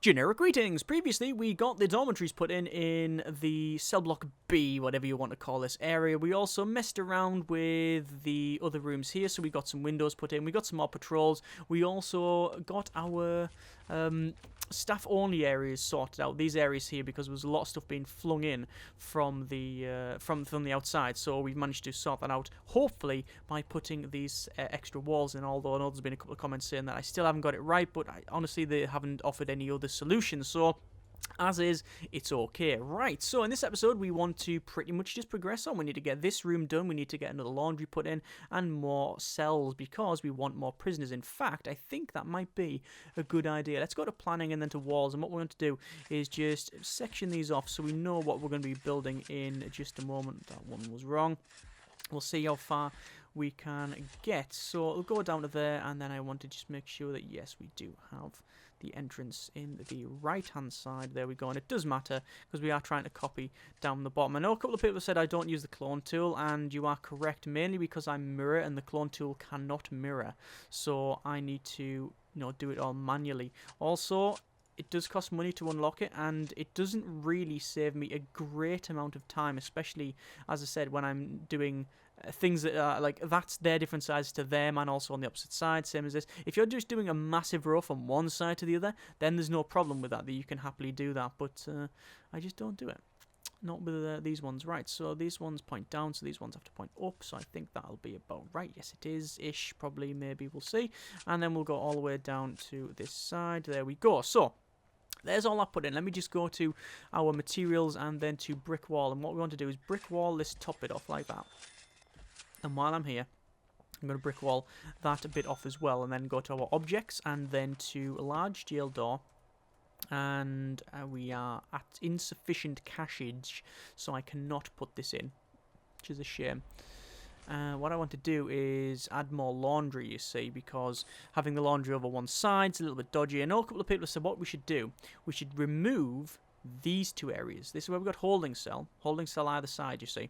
Generic greetings! Previously, we got the dormitories put in the cell block B, whatever you want to call this area. We also messed around with the other rooms here, so we got some windows put in. We got some more patrols. We also got our staff-only areas sorted out. These areas here, because there was a lot of stuff being flung in from the the outside. So we've managed to sort that out, hopefully, by putting these extra walls in. Although I know there's been a couple of comments saying that I still haven't got it right, but honestly, they haven't offered any other solutions. So as is, it's okay. Right, so in this episode, we want to pretty much just progress on. We need to get this room done, we need to get another laundry put in, and more cells, because we want more prisoners. In fact, I think that might be a good idea. Let's go to planning and then to walls, and what we're going to do is just section these off so we know what we're going to be building in just a moment. That one was wrong. We'll see how far we can get. So it'll go down to there, and then I want to just make sure that, yes, we do have the entrance in the right-hand side. There we go, and it does matter because we are trying to copy down the bottom. I know a couple of people have said I don't use the clone tool, and you are correct, mainly because I mirror, and the clone tool cannot mirror. So I need to, do it all manually. Also, it does cost money to unlock it, and it doesn't really save me a great amount of time, especially, as I said, when I'm doing things that are like that's their different sides to them, and also on the opposite side, same as this. If you're just doing a massive row from one side to the other, then there's no problem with that you can happily do that, but I just don't do it. Not with these ones. Right, so these ones point down, so these ones have to point up, so I think that'll be about right. Yes, it is ish, probably, maybe, we'll see. And then we'll go all the way down to this side. There we go. So there's all that put in. Let me just go to our materials and then to brick wall, and what we want to do is brick wall this top bit off like that. And while I'm here, I'm going to brick wall that bit off as well, and then go to our objects, and then to a large jail door. And we are at insufficient cachage, so I cannot put this in, which is a shame. What I want to do is add more laundry, you see, because having the laundry over one side is a little bit dodgy. I know a couple of people have said what we should do. We should remove these two areas. This is where we've got holding cell either side, you see.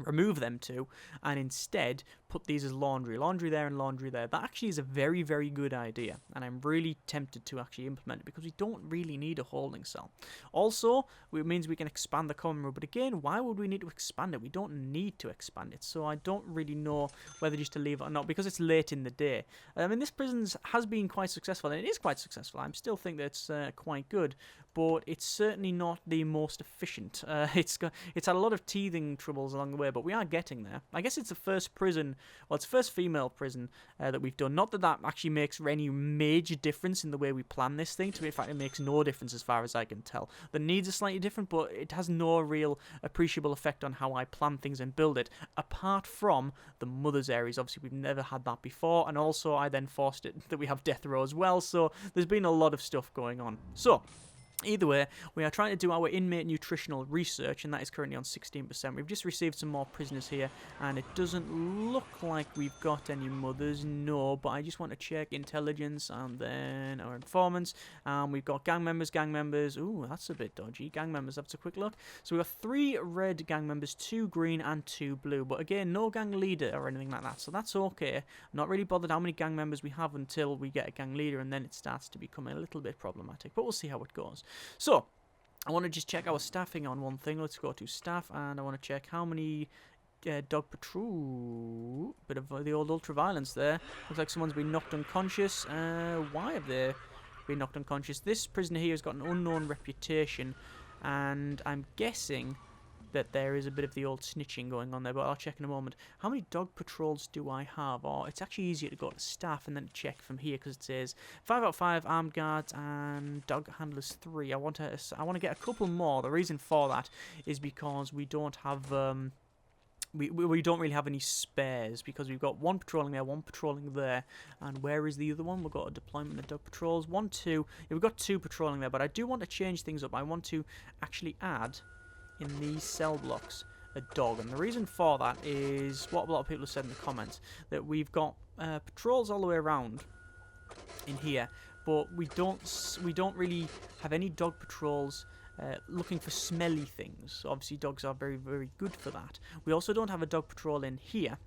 Remove them two, and instead put these as laundry there and laundry there. That actually is a very, very good idea, and I'm really tempted to actually implement it because we don't really need a holding cell. Also, it means we can expand the common room, but again, why would we need to expand it? We don't need to expand it, so I don't really know whether just to leave it or not, because it's late in the day. I mean, this prison has been quite successful, and it is quite successful. I still think that it's quite good, but it's certainly not the most efficient. It's had a lot of teething troubles along the way, but we are getting there. I guess it's the first prison, well, it's the first female prison that we've done. Not that that actually makes any major difference in the way we plan this thing. To me, in fact, it makes no difference as far as I can tell. The needs are slightly different, but it has no real appreciable effect on how I plan things and build it, apart from the mother's areas. Obviously, we've never had that before, and also I then forced it that we have death row as well, so there's been a lot of stuff going on. So either way, we are trying to do our inmate nutritional research, and that is currently on 16%. We've just received some more prisoners here, and it doesn't look like we've got any mothers, no, but I just want to check intelligence, and then our informants. We've got gang members. Ooh, that's a bit dodgy. Gang members, that's a quick look. So we've got 3 red gang members, 2 green, and 2 blue, but again, no gang leader or anything like that, so that's okay. I'm not really bothered how many gang members we have until we get a gang leader, and then it starts to become a little bit problematic, but we'll see how it goes. So, I want to just check our staffing on one thing. Let's go to staff, and I want to check how many dog patrol. Bit of the old ultra-violence there. Looks like someone's been knocked unconscious. Why have they been knocked unconscious? This prisoner here has got an unknown reputation, and I'm guessing that there is a bit of the old snitching going on there, but I'll check in a moment. How many dog patrols do I have? Or it's actually easier to go to staff and then check from here, because it says 5 out of 5 armed guards and dog handlers 3. I want to get a couple more. The reason for that is because we don't have we don't really have any spares, because we've got one patrolling there, one patrolling there, and where is the other one? We've got a deployment of dog patrols. 1, 2. Yeah, we've got 2 patrolling there, but I do want to change things up. I want to actually add in these cell blocks a dog, and the reason for that is what a lot of people have said in the comments, that we've got patrols all the way around in here, but we don't really have any dog patrols looking for smelly things. Obviously dogs are very, very good for that. We also don't have a dog patrol in here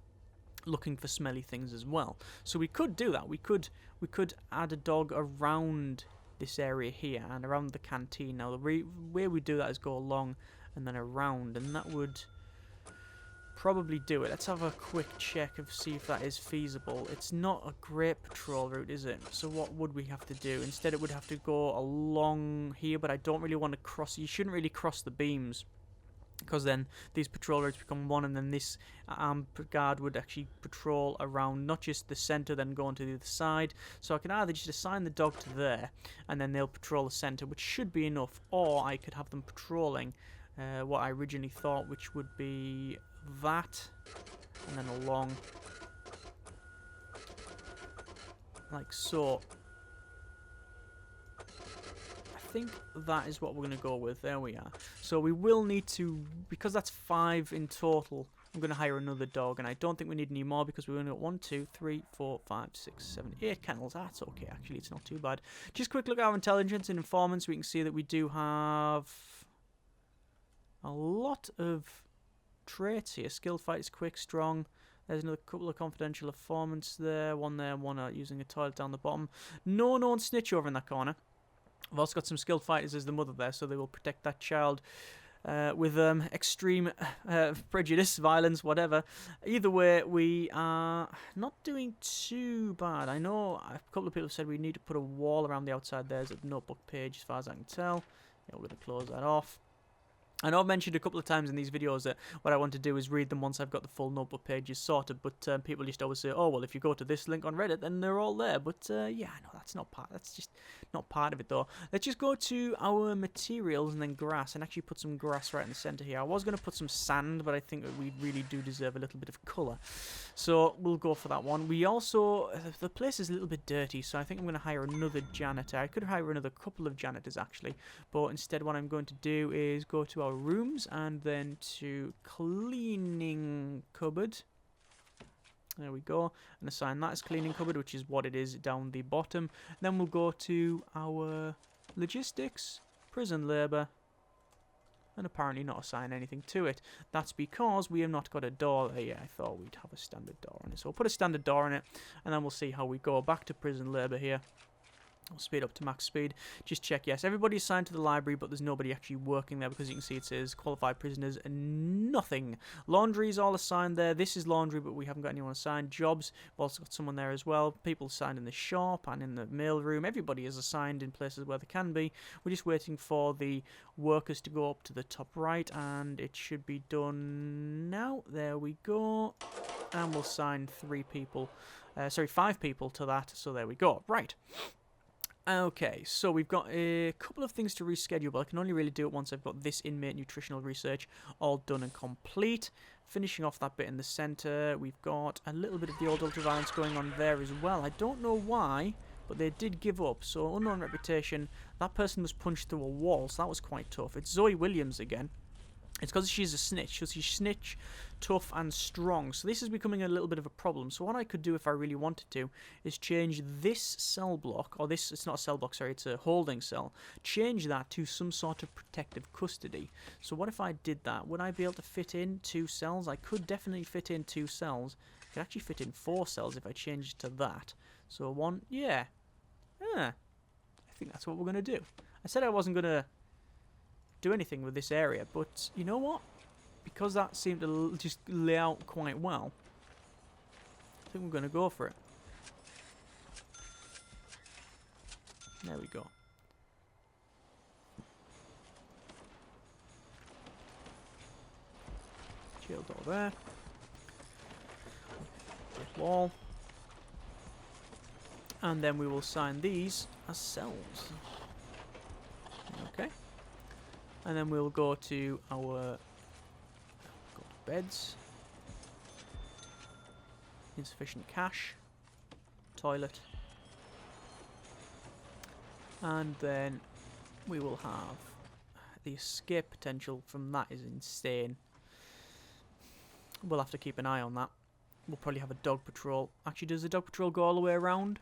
looking for smelly things as well, so we could do that. We could add a dog around this area here and around the canteen. Now, the way we do that is go along and then around, and that would probably do it. Let's have a quick check of see if that is feasible. It's not a great patrol route, is it? So what would we have to do? Instead, it would have to go along here, but I don't really want to cross. You shouldn't really cross the beams, because then these patrol routes become one, and then this armed guard would actually patrol around not just the centre, then go on to the other side. So I can either just assign the dog to there, and then they'll patrol the centre, which should be enough, or I could have them patrolling what I originally thought, which would be that, and then along, like so. I think that is what we're going to go with. There we are. So we will need to, because that's 5 in total, I'm going to hire another dog, and I don't think we need any more because we only got 1, 2, 3, 4, 5, 6, 7, 8 kennels. That's okay, actually, it's not too bad. Just a quick look at our intelligence and informants. We can see that we do have a lot of traits here. Skilled fighters, quick, strong. There's another couple of confidential informants there. One there, one using a toilet down the bottom. No known snitch over in that corner. I've also got some skilled fighters as the mother there, so they will protect that child with extreme prejudice, violence, whatever. Either way, we are not doing too bad. I know a couple of people have said we need to put a wall around the outside. There's a notebook page, as far as I can tell. Yeah, we're going to close that off. I know I've mentioned a couple of times in these videos that what I want to do is read them once I've got the full notebook pages sorted, but people just always say, oh, well, if you go to this link on Reddit, then they're all there. But yeah, no, that's just not part of it, though. Let's just go to our materials and then grass, and actually put some grass right in the centre here. I was going to put some sand, but I think that we really do deserve a little bit of colour. So we'll go for that one. We also, the place is a little bit dirty, so I think I'm going to hire another janitor. I could hire another couple of janitors, actually, but instead what I'm going to do is go to our rooms and then to cleaning cupboard. There we go, and assign that as cleaning cupboard, which is what it is down the bottom. Then we'll go to our logistics, prison labour, and apparently not assign anything to it. That's because we have not got a door there yet. I thought we'd have a standard door on it, so we'll put a standard door on it, and then we'll see how we go. Back to prison labour here. I'll speed up to max speed. Just check, yes, everybody's assigned to the library, but there's nobody actually working there because you can see it says qualified prisoners and nothing. Laundry is all assigned there. This is laundry, but we haven't got anyone assigned. Jobs, we've also got someone there as well. People assigned in the shop and in the mail room. Everybody is assigned in places where they can be. We're just waiting for the workers to go up to the top right, and it should be done now. There we go. And we'll assign 5 people to that, so there we go. Right. Okay, so we've got a couple of things to reschedule, but I can only really do it once I've got this inmate nutritional research all done and complete. Finishing off that bit in the centre, we've got a little bit of the old ultraviolence going on there as well. I don't know why, but they did give up. So, unknown reputation, that person was punched through a wall, so that was quite tough. It's Zoe Williams again. It's because she's a snitch. So she's snitch, tough, and strong. So this is becoming a little bit of a problem. So what I could do if I really wanted to is change this cell block, or this, it's not a cell block, sorry, it's a holding cell. Change that to some sort of protective custody. So what if I did that? Would I be able to fit in 2 cells? I could definitely fit in 2 cells. I could actually fit in 4 cells if I changed it to that. So 1, yeah. I think that's what we're going to do. I said I wasn't going to do anything with this area, but you know what, because that seemed to just lay out quite well, I think we're going to go for it. There we go. Shield door there. Brick wall. And then we will sign these as cells. Okay. And then we'll go to our beds. Insufficient cash. Toilet. And then we will have the escape potential from that is insane. We'll have to keep an eye on that. We'll probably have a dog patrol. Actually, does the dog patrol go all the way around?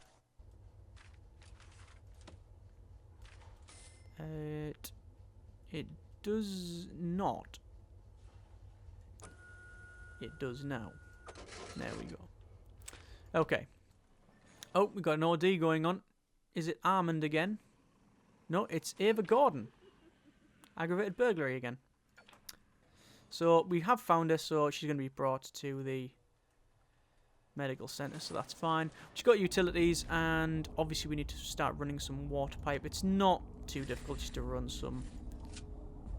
It does not. It does now. There we go. Okay. Oh, we got an OD going on. Is it Armand again? No, it's Ava Gordon. Aggravated burglary again. So we have found her, so she's going to be brought to the medical centre, so that's fine. She's got utilities, and obviously we need to start running some water pipe. It's not too difficult just to run some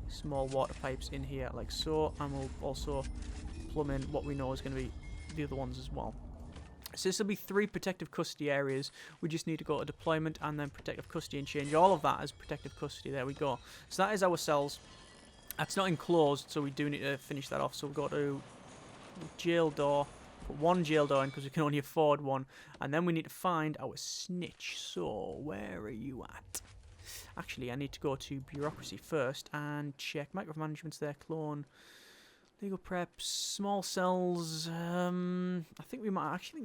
small water pipes in here like so, and we'll also plumb in what we know is going to be the other ones as well. So this will be 3 protective custody areas. We just need to go to deployment and then protective custody and change all of that as protective custody. There we go. So that is our cells. That's not enclosed, so we do need to finish that off. So we'll go to jail door, put 1 jail door in because we can only afford 1, and then we need to find our snitch. So where are you at? Actually, I need to go to bureaucracy first and check micromanagement's there, clone, legal preps, small cells. I think we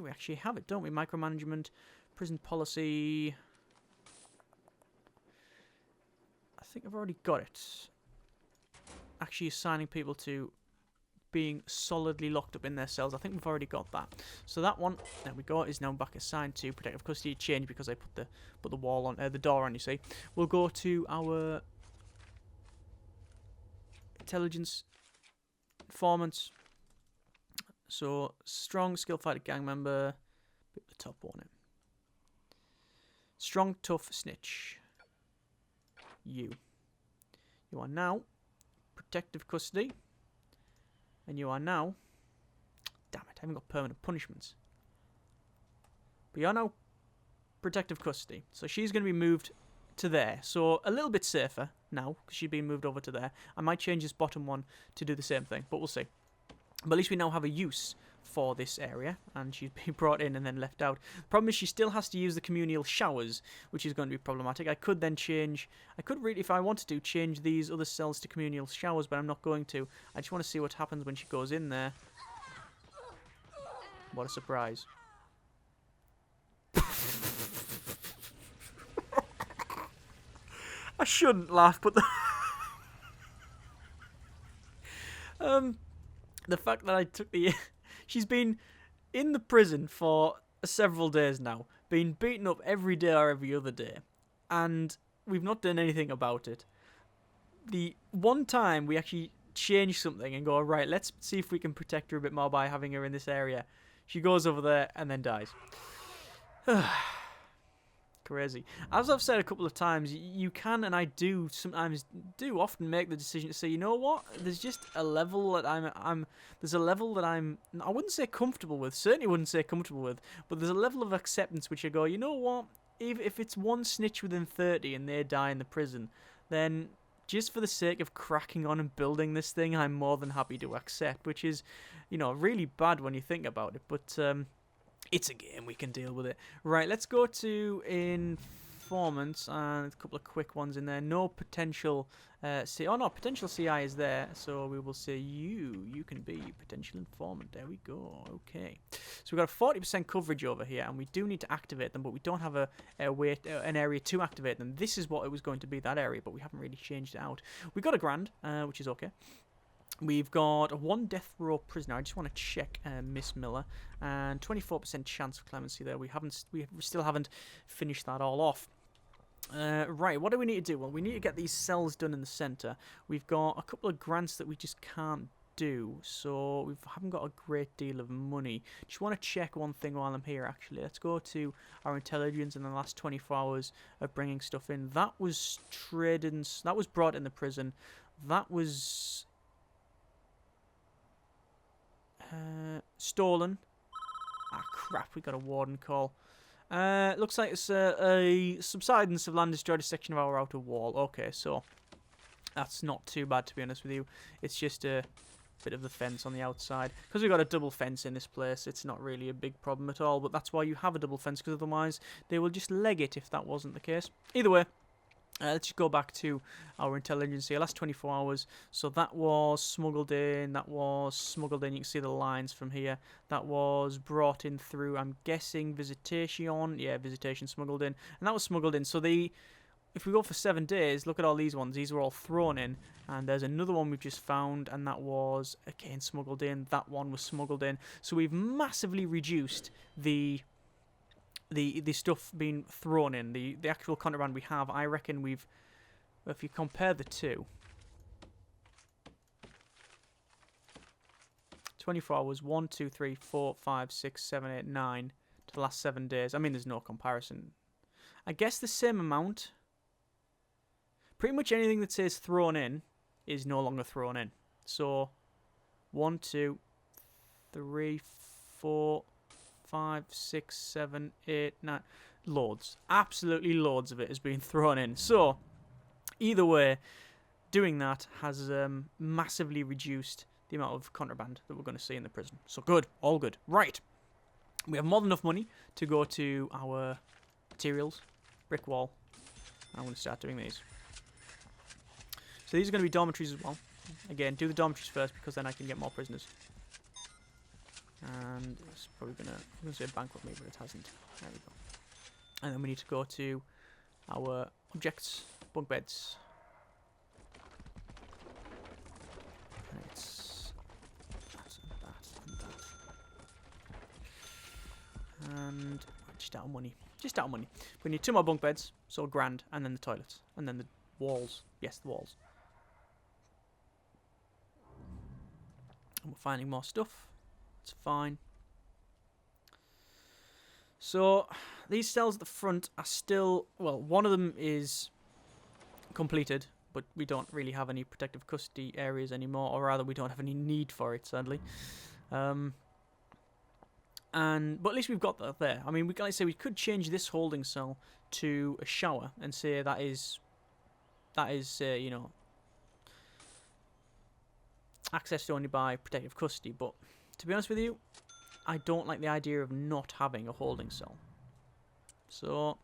actually have it, don't we? Micromanagement, prison policy. I think I've already got it. Actually assigning people to being solidly locked up in their cells. I think we've already got that. So that one, there we go, is now back assigned to protective custody. Change because I put the wall on, the door on. You see, we'll go to our intelligence informants. So strong, skill fighter, gang member. Bit at the top, won't it? Strong, tough, snitch. You are now protective custody, and you are now, damn it, I haven't got permanent punishments, but you're now protective custody, so she's going to be moved to there, so a little bit safer now, because she's been moved over to there. I might change this bottom one to do the same thing, but we'll see. But at least we now have a use for this area, and she's been brought in and then left out. The problem is she still has to use the communal showers, which is going to be problematic. I could then change, really, if I wanted to, change these other cells to communal showers, but I'm not going to. I just want to see what happens when she goes in there. What a surprise. I shouldn't laugh, but the fact that I took the... She's been in the prison for several days now, been beaten up every day or every other day, and we've not done anything about it. The one time we actually change something and go, right, let's see if we can protect her a bit more by having her in this area, she goes over there and then dies. Crazy. As I've said a couple of times, you can, and I do sometimes often make the decision to say, you know what, there's just a level that there's a level that I wouldn't say comfortable with, certainly wouldn't say comfortable with, but there's a level of acceptance which I go, you know what, if it's one snitch within 30 and they die in the prison, then just for the sake of cracking on and building this thing, I'm more than happy to accept, which is, you know, really bad when you think about it, but it's a game, we can deal with it. Right, let's go to informants, and a couple of quick ones in there. No potential potential CI is there, so we will say you can be potential informant. There we go, okay. So we've got a 40% coverage over here, and we do need to activate them, but we don't have an area to activate them. This is what it was going to be, that area, but we haven't really changed it out. We got a grand, which is okay. We've got 1 death row prisoner. I just want to check Miss Miller, and 24% chance of clemency there. We still haven't finished that all off. Right, what do we need to do? Well, we need to get these cells done in the centre. We've got a couple of grants that we just can't do, so we haven't got a great deal of money. Just want to check one thing while I'm here, actually. Let's go to our intelligence in the last 24 hours of bringing stuff in. That was traded, that was brought in the prison. That was... stolen. Ah, crap, we got a warden call. Looks like it's a subsidence of land destroyed a section of our outer wall. Okay, so that's not too bad, to be honest with you. It's just a bit of the fence on the outside. Because we've got a double fence in this place, it's not really a big problem at all, but that's why you have a double fence, because otherwise they will just leg it if that wasn't the case. Either way, let's just go back to our intelligence here. Last 24 hours. So that was smuggled in. That was smuggled in. You can see the lines from here. That was brought in through, I'm guessing, visitation. Yeah, visitation smuggled in. And that was smuggled in. So if we go for 7 days, look at all these ones. These were all thrown in. And there's another one we've just found. And that was, again, smuggled in. That one was smuggled in. So we've massively reduced the the stuff being thrown in, the actual contraband we have. I reckon we've, if you compare the two, 24 hours, 1, 2, 3, 4, 5, 6, 7, 8, 9 to the last 7 days. I mean, there's no comparison. I guess the same amount. Pretty much anything that says thrown in is no longer thrown in. So 1, 2, 3, 4, 5, 6, 7, 8, 9. Loads. Absolutely loads of it has been thrown in. So either way, doing that has massively reduced the amount of contraband that we're going to see in the prison. So good. All good. Right. We have more than enough money to go to our materials. Brick wall. I'm going to start doing these. So these are going to be dormitories as well. Again, do the dormitories first because then I can get more prisoners. And it's probably going to, I'm going to say bankrupt me, but it hasn't. There we go. And then we need to go to our objects, bunk beds. And it's that. And just out of money. Just out of money. We need 2 more bunk beds, so £1,000, and then the toilets. And then the walls. Yes, the walls. And we're finding more stuff. It's fine. So these cells at the front are still, well, one of them is completed, but we don't really have any protective custody areas anymore, or rather we don't have any need for it, sadly. But at least we've got that there. I mean, like I say, we could change this holding cell to a shower and say that is you know, accessed only by protective custody, but to be honest with you, I don't like the idea of not having a holding cell. So,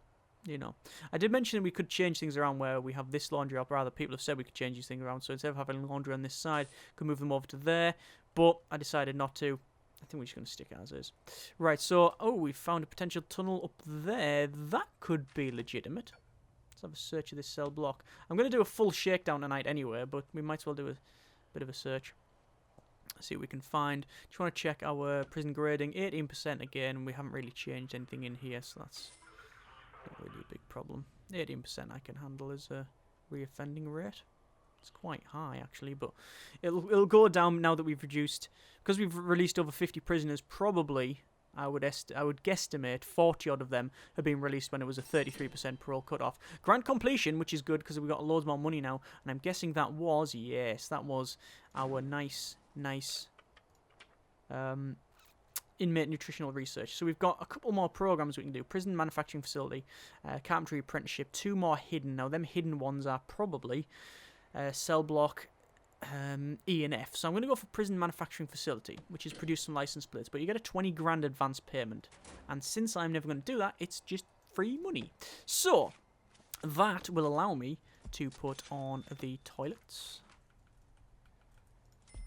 you know, I did mention that we could change things around where we have this laundry, or rather people have said we could change these things around, so instead of having laundry on this side, we could move them over to there, but I decided not to. I think we're just going to stick it as is. Right, so, oh, we found a potential tunnel up there. That could be legitimate. Let's have a search of this cell block. I'm going to do a full shakedown tonight anyway, but we might as well do a bit of a search. See what we can find. Just want to check our prison grading. 18% again. We haven't really changed anything in here, so that's not really a big problem. 18% I can handle as a reoffending rate. It's quite high actually, but it'll go down now that we've reduced, because we've released over 50 prisoners. Probably I would guesstimate 40 odd of them have been released when it was a 33% parole cutoff. Grant completion, which is good because we've got loads more money now, and I'm guessing that was, yes, that was our nice inmate nutritional research. So we've got a couple more programs we can do. Prison manufacturing facility, carpentry apprenticeship, 2 more hidden. Now them hidden ones are probably cell block E and F. So I'm going to go for prison manufacturing facility, which is produce some license plates, but you get a 20 grand advance payment, and since I'm never going to do that, it's just free money. So that will allow me to put on the toilets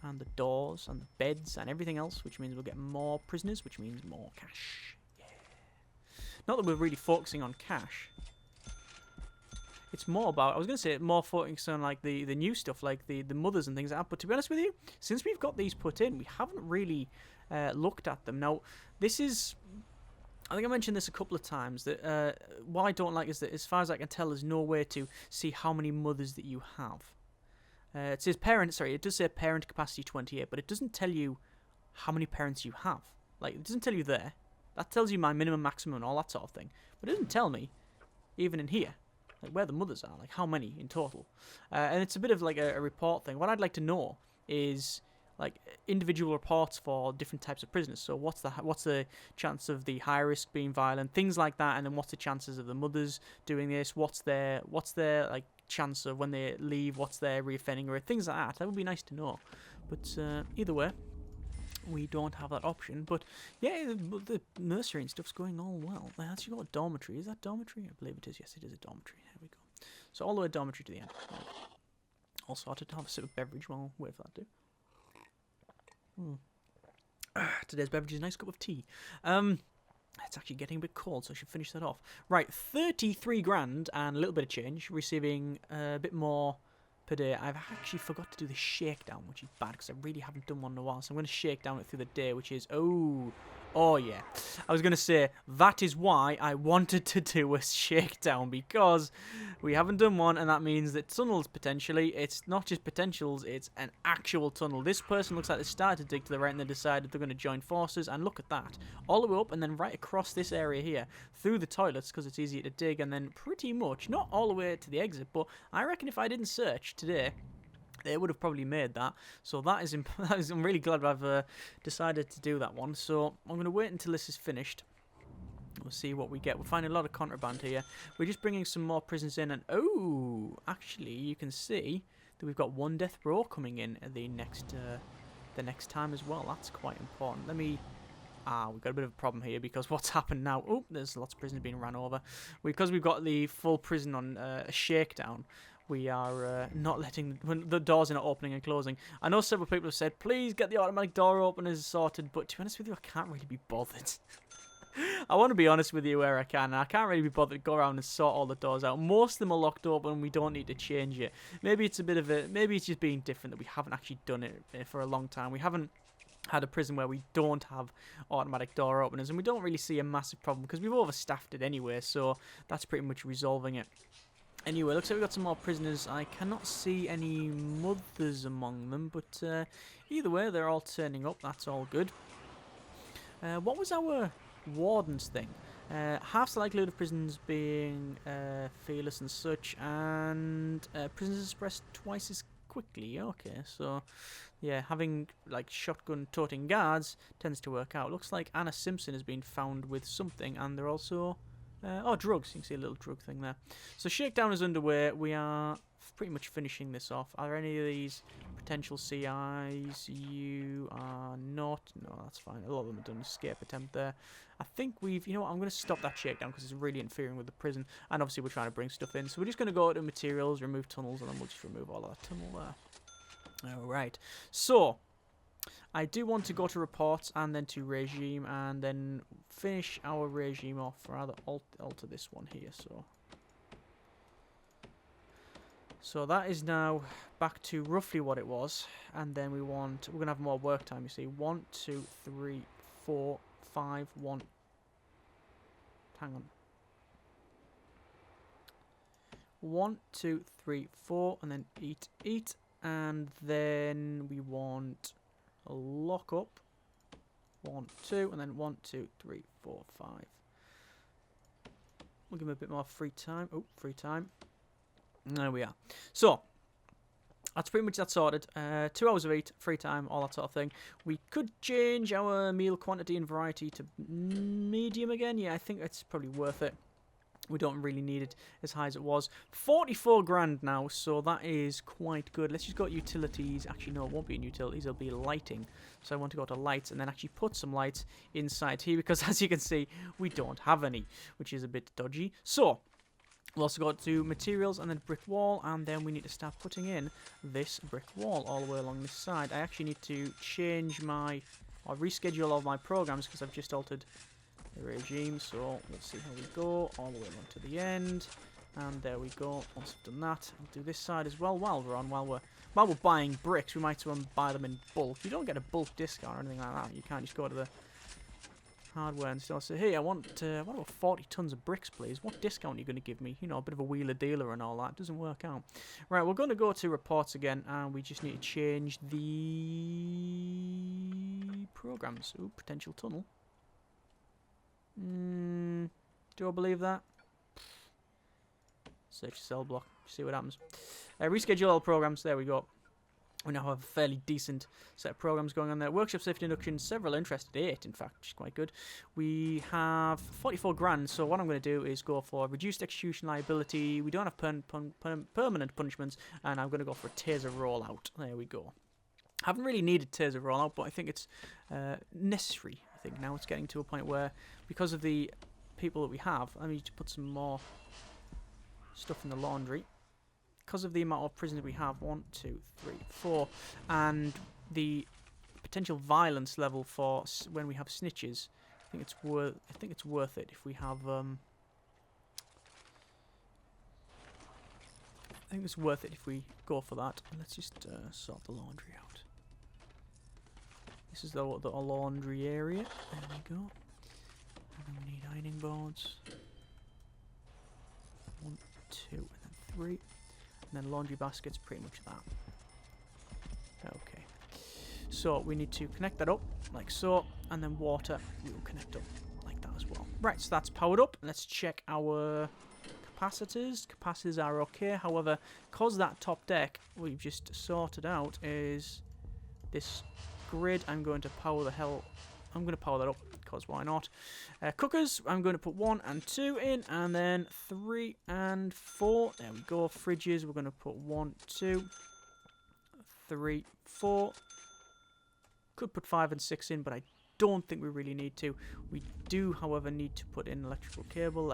and the doors and the beds and everything else, which means we'll get more prisoners, which means more cash. Yeah. Not that we're really focusing on cash. It's more about, I was going to say, more focusing on like the new stuff, like the mothers and things like that. But to be honest with you, since we've got these put in, we haven't really looked at them. Now, this is, I think I mentioned this a couple of times, that what I don't like is that as far as I can tell, there's no way to see how many mothers that you have. It says it does say parent capacity 28, but it doesn't tell you how many parents you have. Like, it doesn't tell you there. That tells you my minimum, maximum, and all that sort of thing. But it doesn't tell me, even in here, like where the mothers are, like how many in total. And it's a bit of like a report thing. What I'd like to know is like individual reports for different types of prisoners. So what's the chance of the high risk being violent, things like that, and then what's the chances of the mothers doing this? What's their like chance of when they leave? What's their reoffending rate? Things like that. That would be nice to know. But either way, we don't have that option. But yeah, the nursery and stuff's going all well. They actually got a dormitory. Is that dormitory? I believe it is. Yes, it is a dormitory. There we go. So all the way dormitory to the end. Also, I had to have a sip of beverage while I wait for that to. Today's beverage is a nice cup of tea. It's actually getting a bit cold, so I should finish that off. Right, 33 grand and a little bit of change, receiving a bit more per day. I've actually forgot to do the shakedown, which is bad because I really haven't done one in a while. So I'm going to shake down it through the day, which is, oh yeah. I was going to say, that is why I wanted to do a shakedown, because we haven't done one, and that means that tunnels, potentially, it's not just potentials, it's an actual tunnel. This person looks like they started to dig to the right, and they decided they're going to join forces, and look at that. All the way up, and then right across this area here, through the toilets, because it's easier to dig, and then pretty much, not all the way to the exit, but I reckon if I didn't search today, they would have probably made that. So that is, I'm really glad I've decided to do that one. So I'm going to wait until this is finished. We'll see what we get. We're finding a lot of contraband here. We're just bringing some more prisons in. And, actually, you can see that we've got one death row coming in at the next time as well. That's quite important. Let me... we've got a bit of a problem here, because what's happened now... Oh, there's lots of prisoners being ran over. Because we've got the full prison on a shakedown, we are not letting... When the doors are not opening and closing. I know several people have said, please get the automatic door openers sorted, but to be honest with you, I can't really be bothered. I want to be honest with you where I can. I can't really be bothered to go around and sort all the doors out. Most of them are locked open and we don't need to change it. Maybe it's a bit of a... Maybe it's just being different that we haven't actually done it for a long time. We haven't had a prison where we don't have automatic door openers, and we don't really see a massive problem because we've overstaffed it anyway, so that's pretty much resolving it. Anyway, looks like we've got some more prisoners. I cannot see any mothers among them, but either way, they're all turning up. That's all good. What was our warden's thing? Half the likelihood of prisons being fearless and such, and prisoners expressed twice as quickly. Okay, so yeah, having like shotgun toting guards tends to work out. Looks like Anna Simpson has been found with something, and they're also drugs. You can see a little drug thing there. So shakedown is underway. We are pretty much finishing this off. Are there any of these potential CIs? You are not. No, that's fine. A lot of them have done an escape attempt there. I think we've... You know what? I'm going to stop that shakedown because it's really interfering with the prison. And obviously we're trying to bring stuff in. So we're just going to go to materials, remove tunnels, and then we'll just remove all of that tunnel there. Alright. So, I do want to go to reports and then to regime and then finish our regime off, rather alter this one here. So that is now back to roughly what it was, and then we're gonna have more work time. You see, 1, 2, 3, 4, 5, 1. Hang on. 1, 2, 3, 4, and then eat, and then we want a lock up. 1, 2, and then 1, 2, 3, 4, 5. We'll give him a bit more free time. Oh, free time. There we are. So, that's pretty much that sorted. 2 hours of eat, free time, all that sort of thing. We could change our meal quantity and variety to medium again. Yeah, I think it's probably worth it. We don't really need it as high as it was. 44 grand now, so that is quite good. Let's just go to utilities. Actually, no, it won't be in utilities. It'll be lighting. So I want to go to lights and then actually put some lights inside here because, as you can see, we don't have any, which is a bit dodgy. So we'll also go to materials and then brick wall, and then we need to start putting in this brick wall all the way along this side. I actually need to change or reschedule all my programs because I've just altered the regime, so we'll see how we go all the way along to the end, and there we go. Once I've done that, I'll do this side as well while we're on. While we're buying bricks, we might buy them in bulk. You don't get a bulk discount or anything like that. You can't just go to the hardware and still say, hey, I want about 40 tons of bricks, please. What discount are you going to give me? You know, a bit of a wheeler dealer and all that. It doesn't work out. Right, we're going to go to reports again, and we just need to change the programs. Ooh, potential tunnel. Do I believe that? Search cell block. See what happens. Reschedule all programs. There we go. We now have a fairly decent set of programs going on there. Workshop safety induction, several interested. 8, in fact, which is quite good. We have 44 grand, so what I'm going to do is go for reduced execution liability. We don't have permanent punishments, and I'm going to go for a taser rollout. There we go. Haven't really needed taser rollout, but I think it's necessary. I think now it's getting to a point where, because of the people that we have, I need to put some more stuff in the laundry. Because of the amount of prisoners we have, 1, 2, 3, 4, and the potential violence level for when we have snitches, I think it's worth it if we have think it's worth it if we go for that. And let's just sort the laundry out. This is the laundry area. There we go. And then we need ironing boards. 1, 2, and then 3. And then laundry baskets, pretty much that. Okay. So we need to connect that up, like so. And then water, we will connect up like that as well. Right, so that's powered up. Let's check our capacitors. Capacitors are okay. However, because that top deck we've just sorted out is this grid, I'm going to power the hell. I'm going to power that up because why not? Cookers, I'm going to put 1 and 2 in, and then 3 and 4. There we go. Fridges, we're going to put 1, 2, 3, 4. Could put 5 and 6 in, but I don't think we really need to. We do, however, need to put in electrical cable.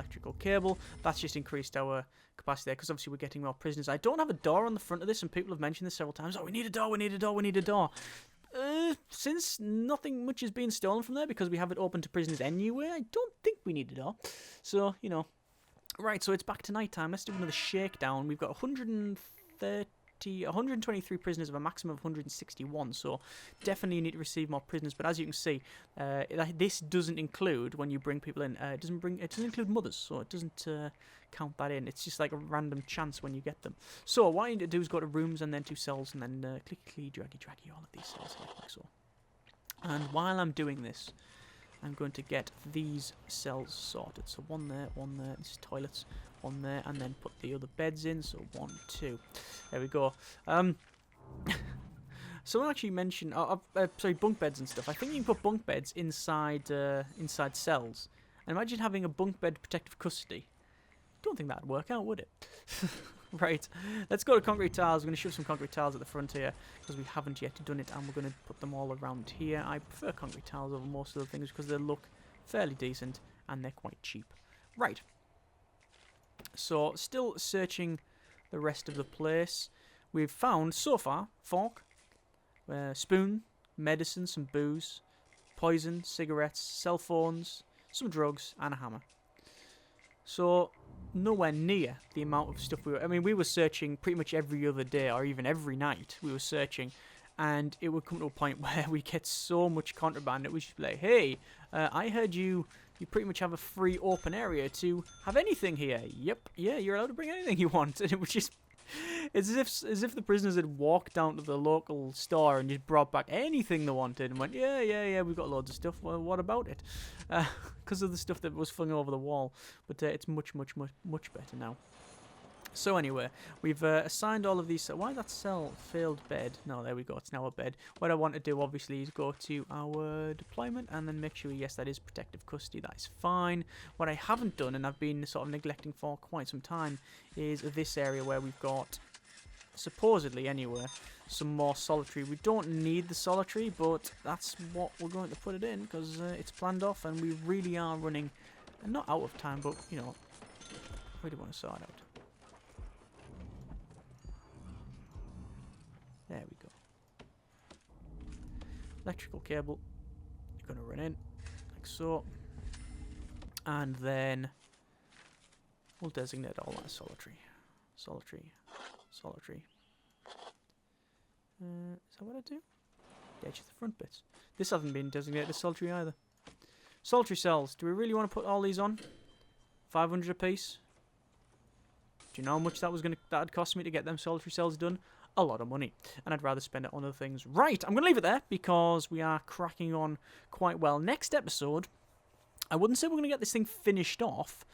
That's just increased our capacity there, because obviously we're getting more prisoners. I don't have a door on the front of this, and people have mentioned this several times. Oh, we need a door, we need a door, we need a door. Since nothing much is being stolen from there, because we have it open to prisoners anyway, I don't think we need a door. So, you know. Right, so it's back to night time. Let's do another shakedown. We've got 123 prisoners of a maximum of 161, so definitely need to receive more prisoners. But as you can see, this doesn't include when you bring people in. It doesn't include mothers, so it doesn't count that in. It's just like a random chance when you get them. So what you need to do is go to rooms and then to cells, and then clicky draggy all of these cells like so. And while I'm doing this, I'm going to get these cells sorted. So one there, this is toilets, one there, and then put the other beds in. So 1, 2. There we go. Someone actually mentioned, sorry, bunk beds and stuff. I think you can put bunk beds inside cells. And imagine having a bunk bed protective custody. Don't think that'd work out, would it? Right, let's go to concrete tiles. We're going to shove some concrete tiles at the front here, because we haven't yet done it, and we're going to put them all around here. I prefer concrete tiles over most of the things, because they look fairly decent, and they're quite cheap. Right, so still searching the rest of the place. We've found, so far, fork, spoon, medicine, some booze, poison, cigarettes, cell phones, some drugs, and a hammer. So nowhere near the amount of stuff we were... I mean, we were searching pretty much every other day, or even every night we were searching, and it would come to a point where we get so much contraband that we should be like, hey, I heard you pretty much have a free open area to have anything here. Yep, yeah, you're allowed to bring anything you want. And it was just... It's as if the prisoners had walked down to the local store and just brought back anything they wanted and went, yeah, we've got loads of stuff. Well, what about it? Because of the stuff that was flung over the wall. But it's much better now. So anyway, we've assigned all of these. Why that cell failed bed? No, there we go. It's now a bed. What I want to do, obviously, is go to our deployment and then make sure, yes, that is protective custody. That is fine. What I haven't done, and I've been sort of neglecting for quite some time, is this area where we've got, supposedly anyway, some more solitary. We don't need the solitary, but that's what we're going to put it in, because it's planned off, and we really are running, not out of time, but, you know, really want to sort out. There we go. Electrical cable. You're going to run in, like so. And then we'll designate all that solitary. Solitary. Is that what I do? Yeah, just the front bits. This hasn't been designated as solitary either. Solitary cells. Do we really want to put all these on? 500 a piece? Do you know how much that'd cost me to get them solitary cells done? A lot of money, and I'd rather spend it on other things. Right, I'm going to leave it there because we are cracking on quite well. Next episode, I wouldn't say we're going to get this thing finished off,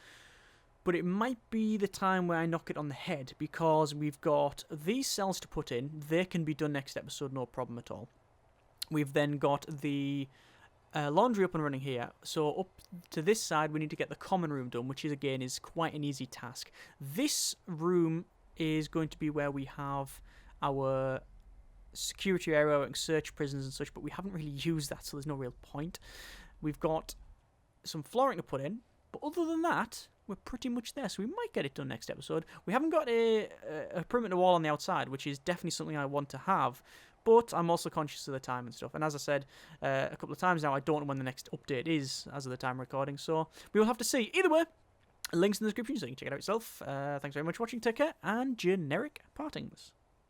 but it might be the time where I knock it on the head, because we've got these cells to put in. They can be done next episode, no problem at all. We've then got the laundry up and running here, so up to this side we need to get the common room done, which is again is quite an easy task. This room is going to be where we have our security area, where we can search prisons and such, but we haven't really used that, so there's no real point. We've got some flooring to put in, but other than that, we're pretty much there, so we might get it done next episode. We haven't got a perimeter wall on the outside, which is definitely something I want to have, but I'm also conscious of the time and stuff, and as I said a couple of times now, I don't know when the next update is as of the time recording, so we will have to see. Either way, Links in the description so you can check it out yourself. Thanks very much for watching. Take care, and generic partings.